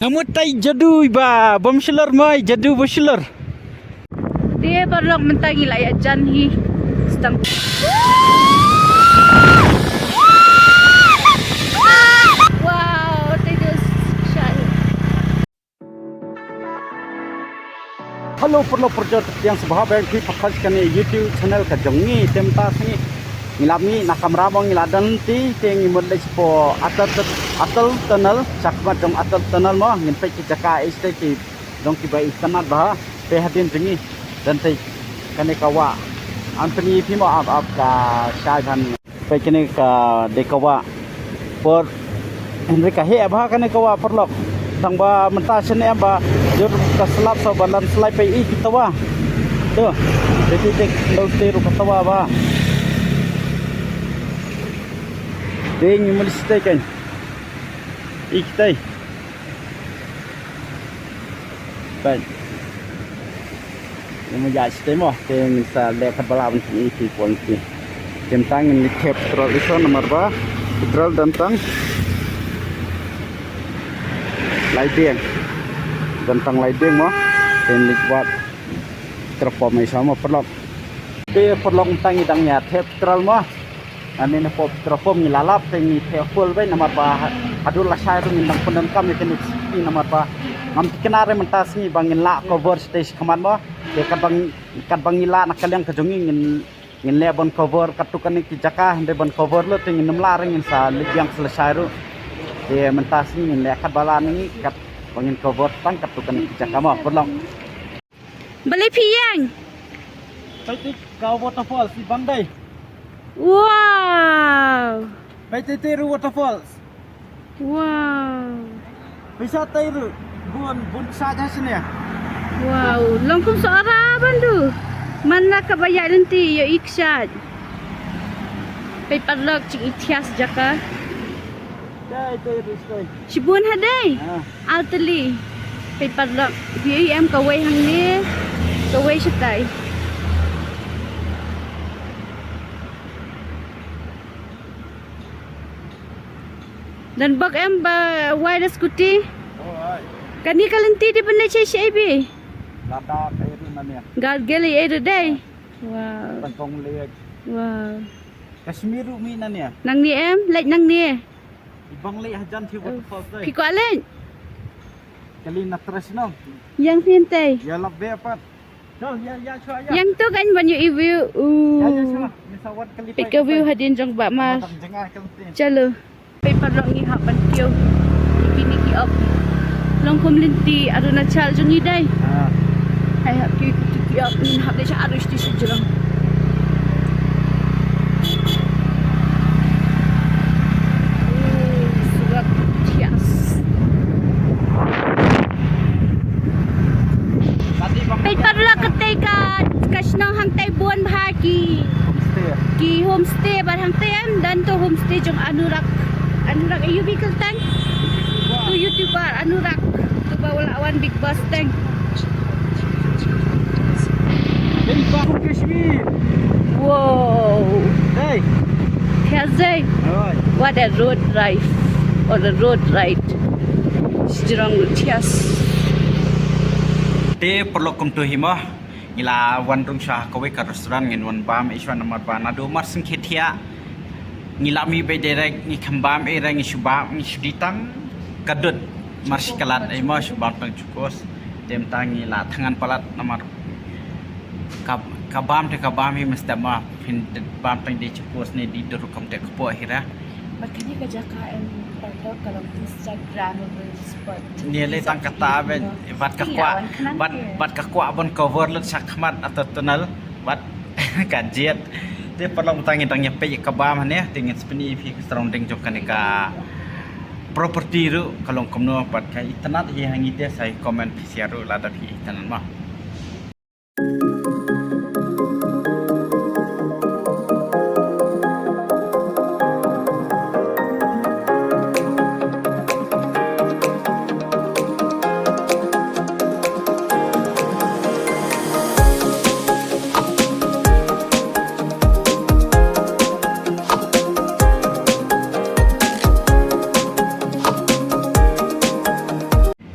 Kamu tay jadu ba bomshilor mai jadu boshilor. Dia baru mentang ilayat janhi sedang. Wow, they just shot. Halo perlo perjot yang sebahagian ki pakaskan YouTube channel ka jongi temta sini ngilami nakamra bang ngiladan ti teng imodle po atal tunnel sakma jong atal tunnel mo ngin pe ki jaka este ki dong ki bai tanat bah pe hadin jengi dan te kane kawa Anthony pimo ab ka shai han pe kene ka dekawa por Henry ka he bah kane kawa perlok tang ba menta sene ba jur ka selap so balan selai pe I kitawa tuh jadi tek lau teru katawa ba ding mulistai kan ikitai baik yang menjadi mo teng sa lekat balawan ini ponti tentang ini tep tradisi nomor ba petrol tentang lighting mo ini buat terpomai sama perlok dia perlok tentang idangnya tep petrol mo ani na pop tropom nilalap teng full bay namar ba adul la shairu nindang punan kam ikan ni namar ba ngam kenare mentas ni bangin la cover stage kaman mo de kan bangila nakalyang kajongi ngin lebon cover katukan ni kijaka hande bon cover lo teng nem lareng in sa ligyang selesairu de mentas ni ngin lekat bala ni kat bangin cover tan katukan ni kijaka mo perlong Balik piyang. paitik kau waterfall si bandai Wow. paitik waterfalls Wow. bisa tairu bun saja sini ya. Wow. Longkum seorang bandu. Mana kabayak nanti ya iksyat. Paperlock cik itias jaka. Dai tairu stoi. Shibun hadai. Alteli. Paperlock. BM kawai hang ni. Kawai syatai. Dan bak em ba wide scooty. Oh ai. Kani kalanti di benda cai bi. Lada tairu nanya. Gad geli ada day. Wow. Tangkong liag. Wow. Kashmiru mi nanya. Nang ni em, lek nang ni. Ibang li hajan thi waterfalls dai. Kiko alen. Kali na tres no. Yang pintai. Ya lab be apat. Chal ya chua ya. Yang tu kan banyak review. Ya chua. Misawat kali Pick a view hadin jong ba mas. Jengah keltin. Chalo. Paper long ni hak bantiyo. Kini ki up. Long kom linti aduna chal jong ni dai. Hai hak ki up ni hak de cha arus di sejurang. Surat tias. Tadi bang. Paper long ketika kasnong hang tai buan bahagi. Stay. Ki homestay barang tem dan tu homestay jong Anurak AUV Kelteng tu YouTuber Anurak tu bawa lawan Big Boss Tank. Jadi baru Kashmir. Wow, Hey. Kazay, Oi. what a road drive or a road ride. Sejurang tias. Te perlu kum tu himah ila wan rung syah kawe ka restoran ngin wan bam iswan namar ba nadu mar singketia ngila mi be derek ni khambam e rang shubam ni shuditang kadut mar sikalat ai ma shubam tang cukos tem tang ngila thangan palat namar kabam te kabam hi mestama fin bam tang de cukos ni di dur kam te kpo hira Makanya ke JKM pada kalau Instagramable spot. ni le tang kata be bat kakwa bat kakwa bon cover lut sakmat atau tunnel bat kajiat te perlu tangi tang nyepe kabam ne tingin spini fi surrounding jok kanika property ru kalau komno bat kai tanat hi hangi te sai comment siaru la da hi tanan ma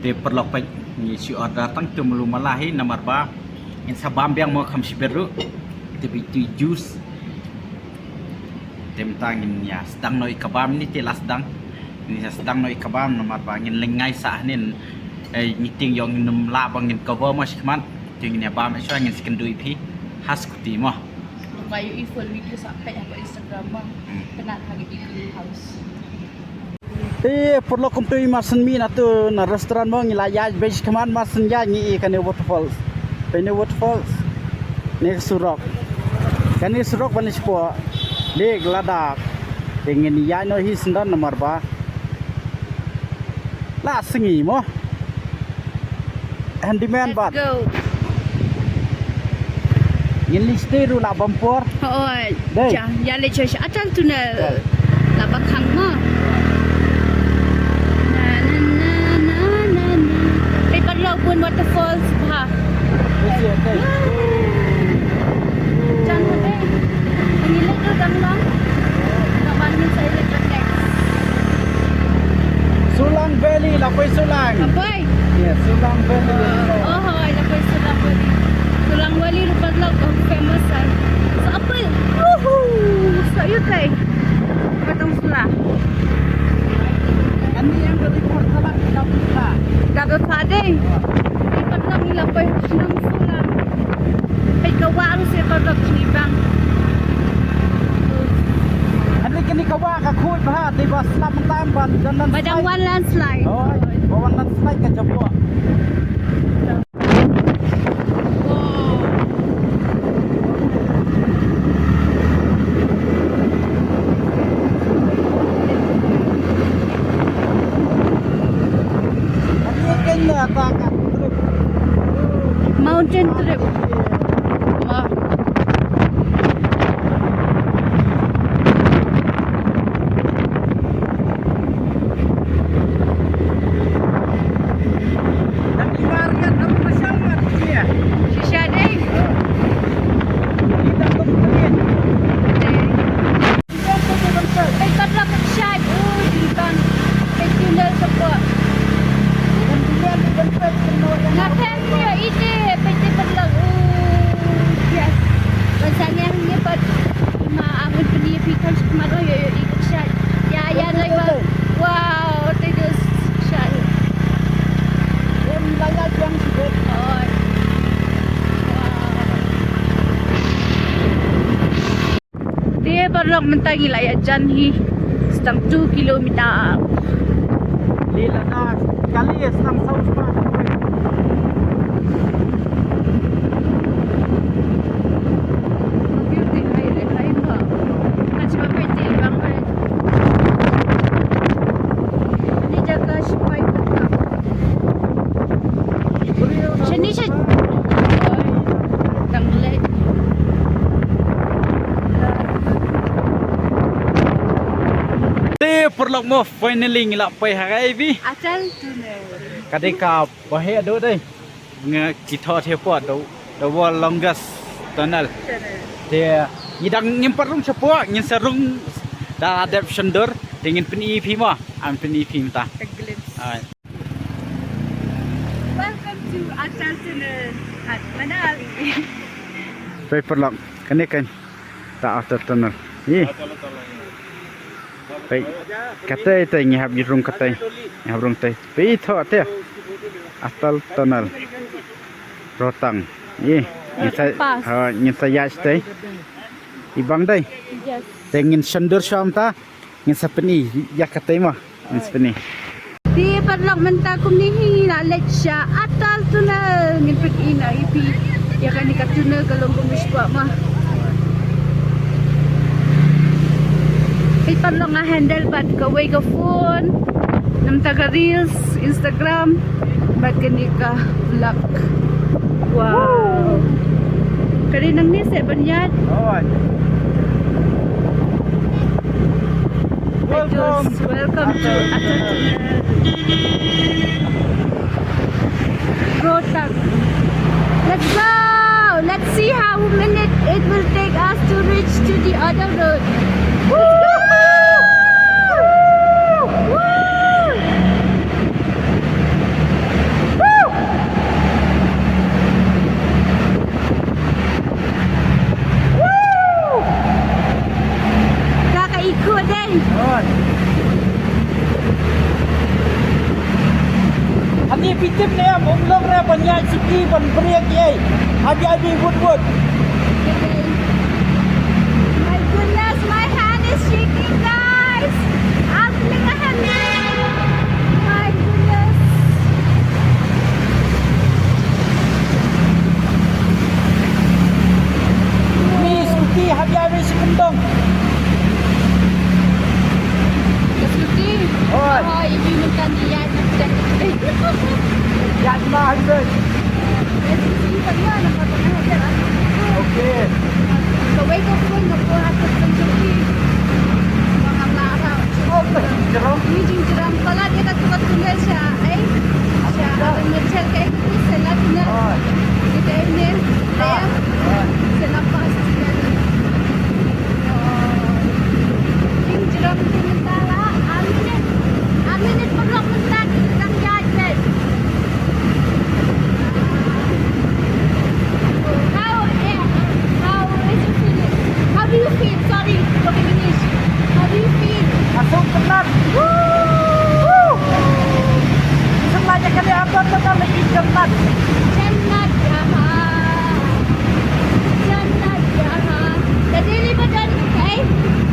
te perlok pa ni si order tang tu mulu malahi nomor ba in sabam biang mo kham siberu te bitu juice tem tangin ya sedang noi kabam ni te lasdang ni sedang noi kabam nomor ba ngin lengai sa nin meeting yang num la bangin cover mas kman ting ni ba ma swa ngin skendui pi has kuti mo Kayo i-full video sampai apa Instagram mo. Penat lagi di house. Perlu kumpul masan mi na tu na restoran mo ngilaya base kman masan ya ngi kan waterfalls. Pene waterfalls. Ni surok. Kan ni surok ban spo. Le gladak. Dengan ya no hi sendan nomor ba. La sengi mo. Handyman bat. Let's go. Ngin liste ru la bampor. Oo. Day. Ya le church atal tunnel. Lapak hang mo. Pun waterfalls ha. Jangan deh. Ini lagi dang lang. Nabangin sa electric. Sulang Valley, Lapoy Sulang. Apoy. Yes, Sulang Valley. Oh, hoy, Lapoy Sulang Valley. Sulang Valley lupa lang ang famous ay. Sa apoy. Woohoo! Sa iyo tay. Patong sula. Ano yang report sa lang Lapoy. Dapat pa din. Ipan lang ilapoy ng sula. Ay kawaan siya pagod sinibang. Ano kini kawa ka kuy ba di ba slap time ban dan Badang one landslide. Oh, one landslide ka jabo. Mountain trip. Ma. Tapi varian apa masyarakat dia? Shisha day. Kita kemudian. Ay kadlak at shad. Oh, dikan. Ay tunnel sa po. Kemudian bentuk Ngapain dia ide peti kadlak. Oh, yes. Rasanya ni pat maangon penipikan kemaro yo ikut shad. Ya ya lagi. Wow, terus shad. yang layak yang sudah. Oh. Dia baru mentangi layak janhi setang 2 kilometer. Lila dah kali sedang saus pak. Beauty hai mo. Macam apa dia bangun. Ni jaga supaya tetap. Sini siya. Tanglet. Te perlu mo finally ngilak pai harai bi. Atal tunnel. Kadeka bahaya do dai. Nge kita tepo do the world longest tunnel. Dia ngidang nyimpat rung sepo ngin serung da adaption door dengan peni pi mo am peni pi ta. A glimpse. Ai. Welcome to Atal tunnel at Manali. Pai perlu kan ta after tunnel. Ni. Pai kata itu ngihap jirung kata ngihap rung tai. Pai tho ate. Atal tunnel. Rotang. Ye. Ngisa ya stay. Ibang dai. Yes. Tengin sendur syam ta. Ngisa peni ya kata mah. Ngisa peni. Di padlok mentakum ni hina lecha atal tunnel ngipit ina ipi ya kan ikat tunnel kalau bumispa mah. Padlok nga handle bad ka way ka phone nam taga reels Instagram bad kani ka vlog. Wow. Kali nang ni se banyat. Oh. Welcome to Atal tunnel. Rotang. Let's go. Let's see how minute it will take us to reach to the other road. Let's go. Woo! ini pitip ni am umlong ra banyak siki ban break ye. Abi wood. My goodness, my hand is shaking, guys. I'm feeling a hand. My goodness. Ni suki abi sekendong. Suki. Oi. Oh, ibu makan dia macam ni. Ya mah hai. Suki pernah nak makan dia lah. Okey. Kawai ko pun ngapo atas Suki. Mga laraw. Oh, jerong. Ni jinjirang pala dia katukat tunggal siya. Ay, siya ang nagchal kay salat na. Oi. Kita ini saya selepas jinjirang sementara aminit pagkak mentak ng gadget. How is you feeling? How do you feel? Sorry, for English. How do you feel? Masuk penat. Woo! Semuanya kali apa tentang lagi cepat. Jannat jahat. Jannat jahat. Jadi ini badan,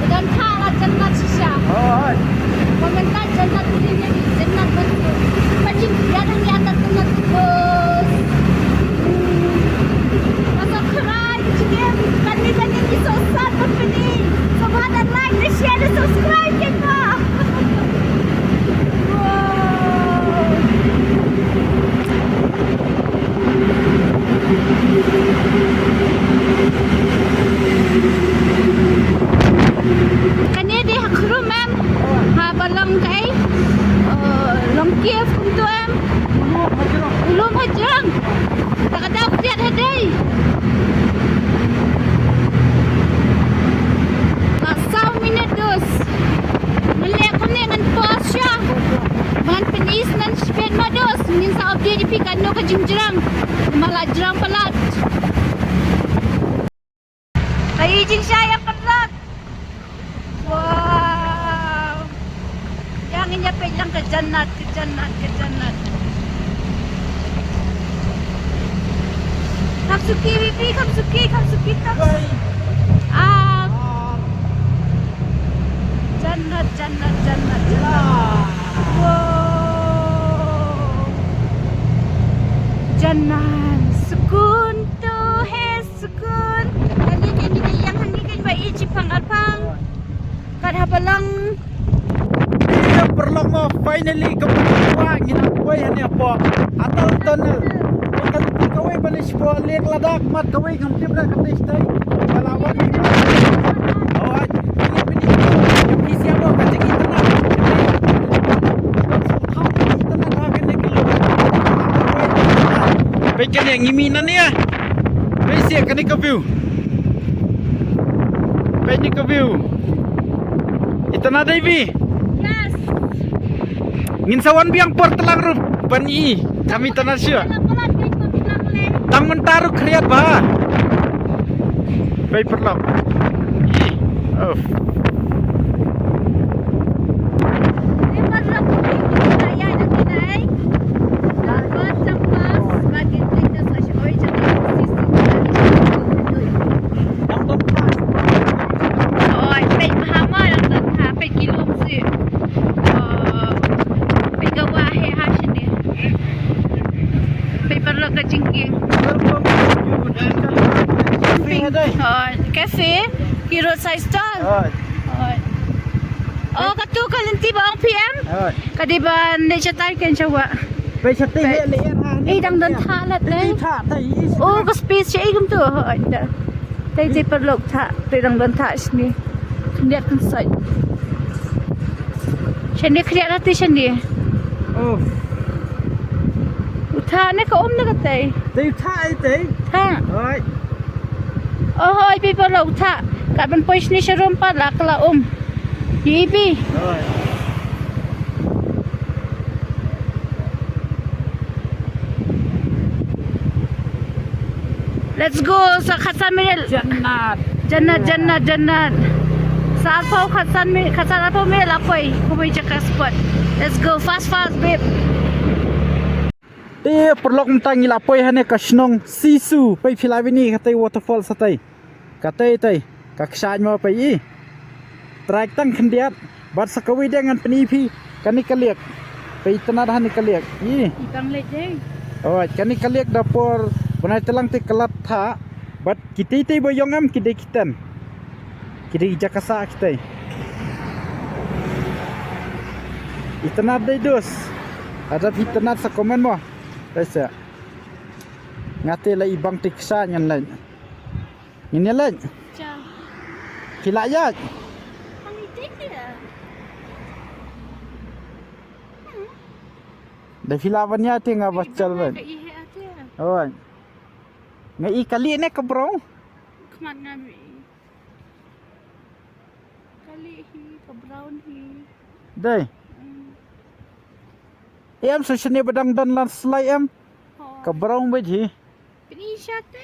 badan kalah jannat sisa. Oh, Komentar jannat ini jannat betul. Macam dia yang di atas jannat bos. Masuk kerai kecil. Tadi ini so sad begini. Subhanallah, like, share, dan subscribe kita. Wow. Kanya di hakrum em. Ha balang kay. Long Kiev kuntu em. Ulum hajang. Takadaw kiat haday. Asaw minutos. Malek ko ni ngan pasya. Man penis nan sped mados. Minsa update di pikan no ka jingjirang. Malah jerang pelat. Ay jing saya pelat. Wow. Yang ini pelang ke jannat. Kamsuki bibi, kamsuki tak. Ah. Jannat. Wow. Jannat. Sukun tu hai sukun. Ini yang kan bayi cipang alpang. Kad habalang. Kita perlu mau finally kebetulan kita kau yang ni apa? Atau tunnel. Ikan kau balik sebuah lek ladak mat kau yang tiap nak kata istai. Balawan ni. Oh, ini siapa kata kita nak? Kau kita nak akan nak kilo. Baikkan yang iminan ni ya. Baik siap kena ke view. Baik ni ke view. Itana Devi. Yes. Ngin sawan biang por telang rup bani kami tanah sya. Pelat kay ko bilang le. Tang mentaru kriat bah. Baik perlap. Oh. Di padrak ko kaya na kinay. Dapat sampas bagi kita sa shoy sa Oi, pe mahama lang ta pe kilom si. Pe gawa he ha sini. Pe padrak ka jingking. Cafe, Hero Size Stall. Oh, katu kalinti ba ang PM? Kadiba na siya tayo kan siya wa. Baik satu le Dang dan thalat le. Tha tai. Oh, ka space siya igam tu. Tai perlok tha, dang dan tha sini. Lihat kan sai. Siya kriat hati siya ni. Oh. Utha na ka na ka tay. Tai tha ai tai. Tha. Oi. Oh, hoy people lok tha. Kat ban pois ni siya rompa la kala Yibi. Oi. Let's go sa Khatsan Mirel. Jannat. Saat pau Khatsan apa Mirel apoy. Kumoy chaka spot. Let's go fast babe. Te perlok mentang ila poi hane ka snong sisu pai philai ni katai waterfall satai katai tai ka ksaj ma pai i track tang khendiat bat sakawi dengan peni phi kani kaliak pai tanah hane kaliak i Ikang lejeng. oh kani kaliak dapur banai telang te kelat tha bat kitai te boyong am kidai kitan kidai jakasa kitai itanat dai dos ada itanat sa komen mo Rasa ngate la ibang tiksa nyan lain. Ini lain. Cha. Kila ya. Ang itik dia. Da filawannya te nga bacal ban. Ihe ate. Oh. Ngai kali ne ka bro. Kman ngami. Kali hi ka brown hi. Dai. Em so sini badang dan lan slai em. Ka brown baji. Pinisha te.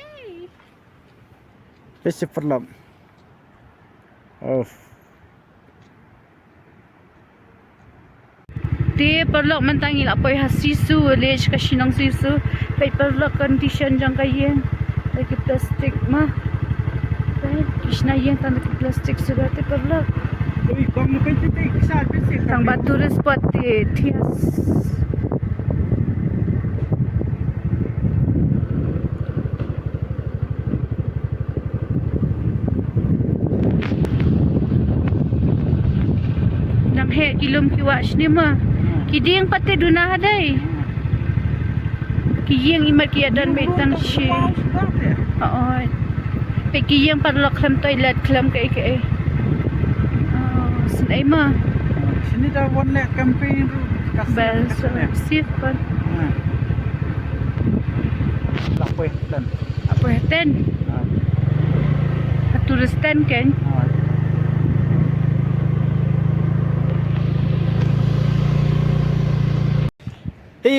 Pesi perlam. Oh. Te perlok mentang ila poi hasisu lej ka sinang sisu. Pai perlok condition jang kayen. Lagi plastik mah. Pai kisna yen tan lagi plastik sudah te perlok. Oi bang mo kay te kisa pesi. Tang batu spot te tias. Nang he kilom kiwatch ni mah. Kiding pati duna hadai. Kiyeng imat kiadan betan shi. Oo. Pe kiyeng parlok klam toilet klam kai kai. Oh, sinai mah. Sini dah one lek campaign Bel sip pan. Lah poi dan. Apa ten? Tulis ten kan?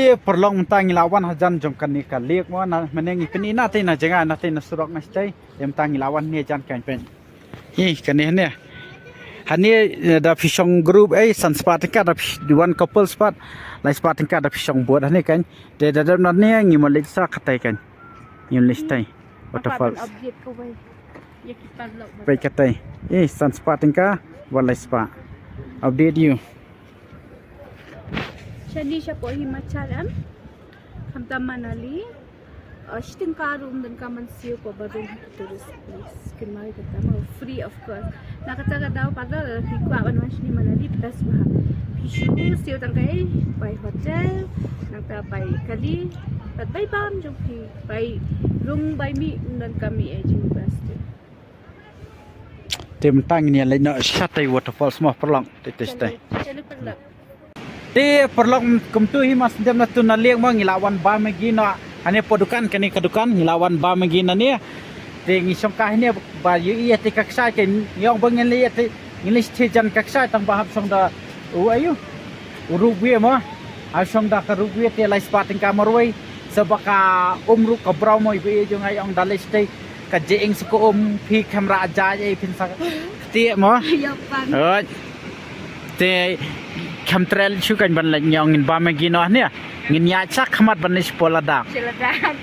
Perlong mentang ilawan hajan jong kan ni kaliak mo na menengi peni na te na jenga na te na surok na stay mentang ilawan ni jan kan pen kan ni hani da fishong group sunspat ka da one couple spot lai spot ka da fishong boat hani kan de da na ni ngi malik sa khatai kan yun listai waterfall Object ko bay. Yaki parlok. pai katai sunspat ka walai spa update you Shani siya po himacharan. Kamta Manali. Shiting karum dan kaman siyo po barong tourist place. Kinmari kata mo free of course. Nakataga daw pada hikuawan man siya ni Manali plus baha. Pishu siyo tangkay by hotel. Nagta by kali. At by bam jong pi. By room by me dan kami university. te mentang ni lai na shatai waterfall semua perlong te testai Chalo parlok. Te perlong kumtu hi mas jam na tu na liang mo ngilawan ba magi na ane podukan kani kadukan ngilawan ba magi na ni te ngisong ka ni ba yu te kaksa ke yong bang li te ngilis te jan kaksa tang bahap song da u ayu urugue mo a song da ka rugue te lai spot ka marwai sabaka umru ka braw mo ibe jong ay ang dalis te ka jeing suko phi kamera aja ai pin sa te mo Yapan. te kamtrel chu kan ban la nyong in ba magi no ne ngin ya cha khamat ban is pola dak Sila dad.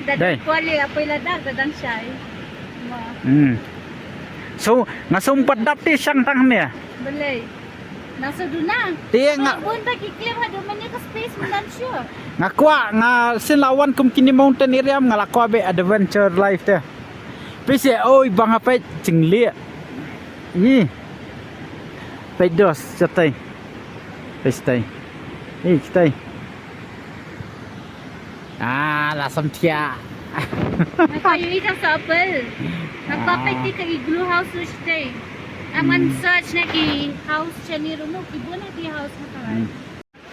Day. Dadang kuali apoy ladag dadang siya. so ngasumpat dap ti sang tang ne Balay. Nasa duna. te nga Bun ba kiklim ha do man ka space mo nan siya. ngakwa nga silawan kum kini mountain area ngalakwa be adventure life te pise oi bang apa jingli ni pedos chatai pestai kitai la samtia Nakayo isang sa apple. Nagpapay ka igloo house so stay. Aman search na ki house siya ni Rumo. Ibu na ki house na karan.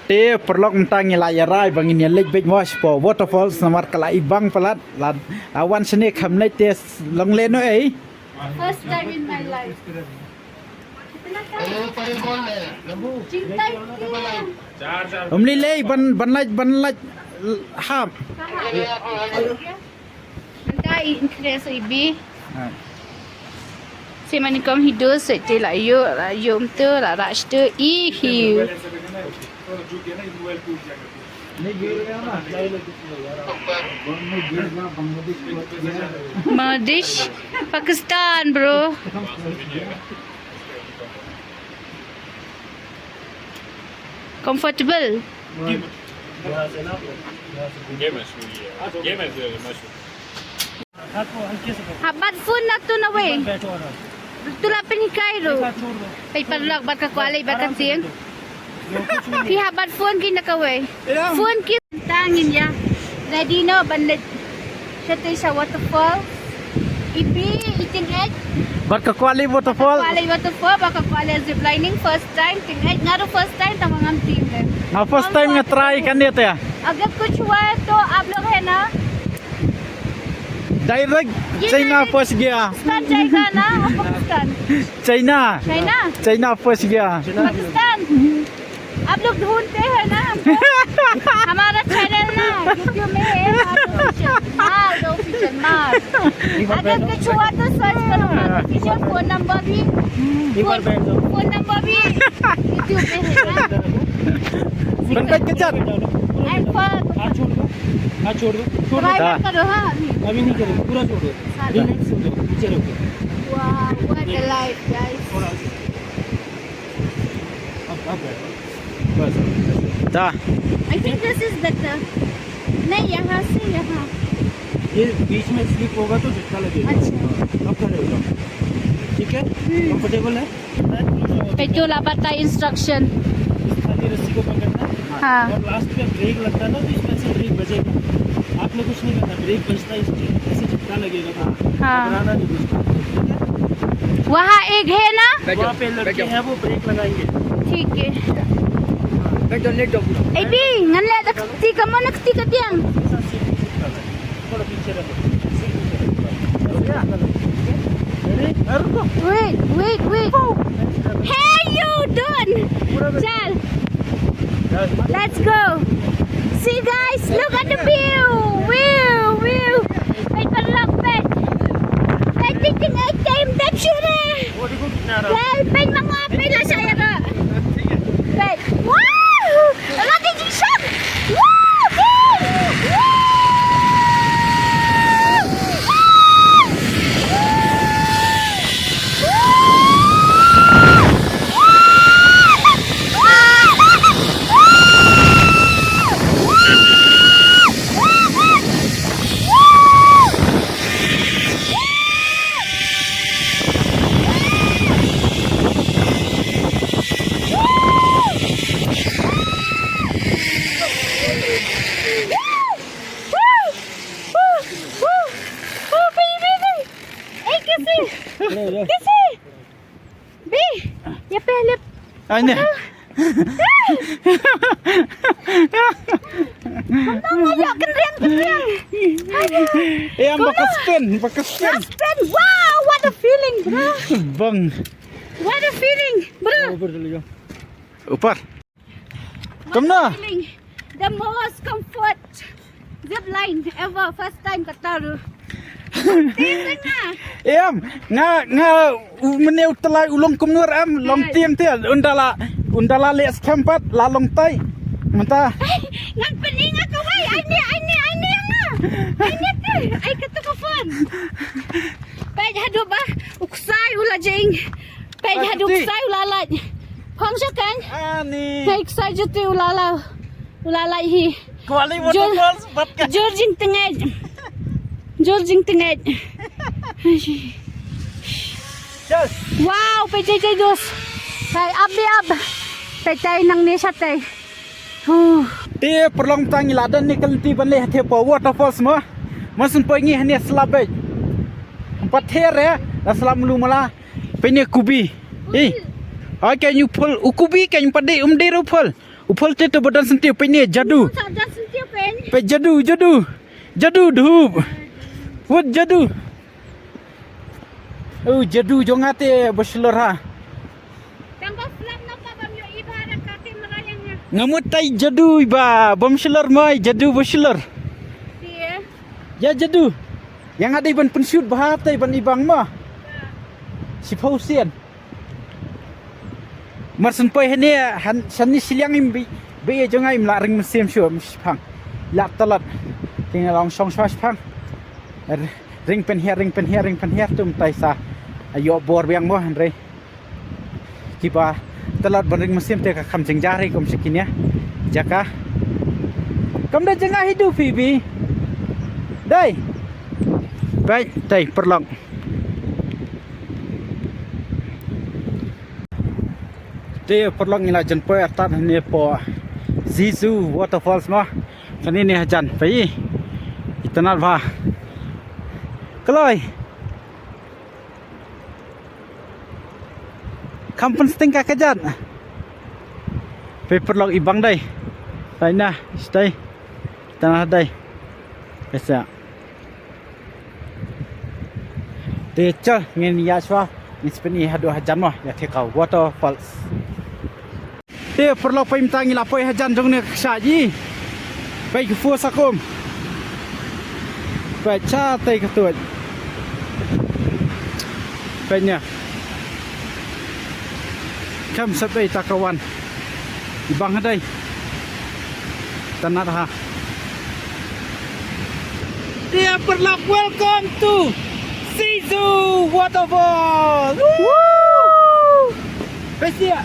te perlok mentang ila yarai bangin ya lake big wash po waterfalls namar kala ibang palat awan sini khamnai te longle no First time in my life. Cintay ki. umli lei ban laj ham Nanti interest ibi. Si manikom hidup sejak lah yum tu lah raj tu hiu. Bangladesh, Pakistan, bro. Comfortable. Habat phone na to na we. Tula pinikai ro. Pay padlak bat ka kwalay bat ka sing. Ki habat phone ki nakaway. Phone ki tangin ya. Ready no bandit. Siya sa waterfall. Ipi eating egg. Baka kuali waterfall. Kwalay waterfall baka kwalay zip lining first time ting egg ngaro first time tamangan team le. Na first time nga try kan dia ya. अगर कुछ हुआ है तो आप लोग है ना Direct China first gaya. Pakistan जाएगा ना Pakistan China. China China first gaya. Pakistan आप लोग ढूंढते हैं ना हमको हमारा चैनल ना यूट्यूब में है मार ऑफिशियल मार अगर कुछ हुआ तो सर्च करो ऑफिशियल फोन नंबर भी यूट्यूब पे है ना Bentar kejap. एंड पर छोड़ दो ट्राई करो हाँ अभी अभी नहीं करेंगे पूरा छोड़ दो रिलैक्स हो जाओ नीचे रखो Wow, what a life, guys. थोड़ा अब बैठो बस Dah. I think this is better. नहीं यहाँ से यहाँ. ये बीच में स्लिप होगा तो झटका लगेगा अच्छा. अब खड़े हो जाओ ठीक है कंफर्टेबल है पेट्रोल बता इंस्ट्रक्शन. खाली रस्सी को पकड़ना है हाँ. और लास्ट में ब्रेक लगता है ना तो इसमें से ब्रेक बजेगा आपने कुछ नहीं करना ब्रेक बजता है ऐसे झटका लगेगा हाँ. घबराना नहीं कुछ ठीक है वहाँ एक है ना? वहाँ पे लड़के हैं वो ब्रेक लगाएंगे ठीक है. Eh Bi, ngan le nakti ka mo nakti ka diyan. थोड़ा पीछे रहो Wait. Hey you done. Chal. Let's go. See guys, look at the view. View. Wait for look back. Wait, tingting ay time that sure. Well, pen mga pila saya ka. Wait. Wow! Lagi jisok. Wow! कैसे? बे ये पहले Ini. ngayok keren. Yang pakai spin. Spin. Wow, what a feeling, bro. Bang. What a feeling, bro. ऊपर चले जाओ Upar. What Come a na. feeling. The most comfort zip line ever. First time kataru. Tingnan na. Em, nga meneu telai ulong kumur em long tiam tia undala le skampat la long tai. Menta. Ngan peninga ka way. Ay ni nga. Ay ni. Ay katukafon. Pay hadu ba? Uksay ula jing. Pay hadu uksay ulala. Phong sa kan? Ani. Pay uksay jute ulala. Ulala hi. Kuali waterfall bat ka. Georging tengah. Yes. Wow, pejay dos. Tay ab. Tay nang nesa tay. Dia perlong tangi ladan ni kelenti banle hati po waterfall semua. Masun pengi hanya selabai. Empat here aslam lu mala. Peni kubi. Can you pull ukubi can you pade umdir upul. Upul tu badan sentiu peni jadu. Sadar sentiap pen. Pe jadu dhub. What jadu? Oh jadu jongate berselur ha. Tambah flap napa bam yo ibarat kate merayangnya. Ngamut tai jadu iba berselur mai jadu berselur. Dia. Ya jadu. Yang ada iban penshoot bahatai ban ibang mah. Si pausian. Marsun poi hene han sani siliang im be jangai mla ring mesim syu pang la talat tinggal long song swas pang ring pen here tum tai sa ayo bor biang mo andre kiba talat ring mesim te ka kham jeng jari kom sekinya jaka kam da jangai hidup bibi dai baik tai perlong te perlong ila jan po atat ne po Zizu waterfalls mo kani ne jan pai itanal ba kloi kampun sting ka kajan pe perlong ibang dai tai na stay tanah dai kesa te chal ngin ya swa nispeni hadu hajan mo ya te ka waterfalls te perlo pai mtangi la pai hajan jong ne ksaji pai ku fu sakum pai cha tai ka tuat pai nya kam sabai takawan ibang hadai tanah ha dia perlo welcome to Zizu waterfall woo Pesia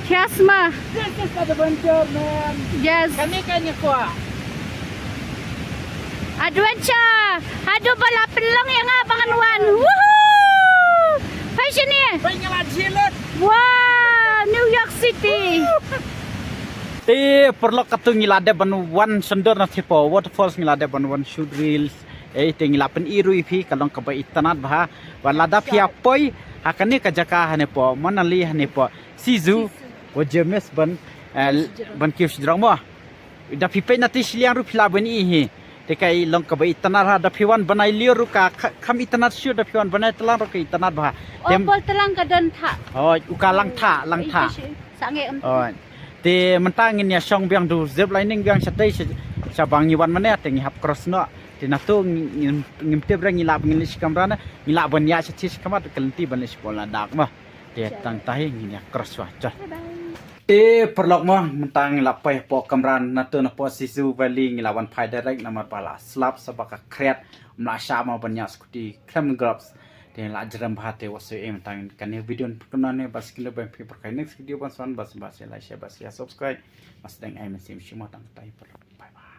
Kiasma. this is adventure man Yes. kami kanya kuah Adventure. Aduh bala pelong yang abangan wan. Woohoo! Fashion ni. pengelan silut Wah, New York City. te perlo katu ngilade ban wan sendor na tipo waterfalls ngilade ban wan shoot reels te ngilapen iru ipi kalong ka bai tanat bah walada pia poi hakani ka jaka hane po manali hane po Zizu o James ban kius drang mo da pipe na tisliang ru pila ban i hi te kai long ka bai tanat ha da piwan banai liru ka kham itanat syu da piwan banai telang ro ka itanat bah Opol telang ka don tha. oh ukalang lang tha Sange oh te mentangin ya song biang du zip lining biang satai sabang yiwan mana te ngihap cross no te natu ngimte brang ngilap ngilis kamrana ngilap ban ya satis kamat kelenti ban sekolah dak mah te tang tahi nginya cross wa cha te perlok mah mentang ngilap pai po kamran natu na po Zizu valley ngilawan pai direct nama pala slap sabaka kreat mlasha ma ban ya skuti krem gloves te la jeram bahate wasu em tang kan video perkenane bas kilo ban paper kai next video ban bas la share bas ya subscribe mas deng ai mesim shimo tang tai bye bye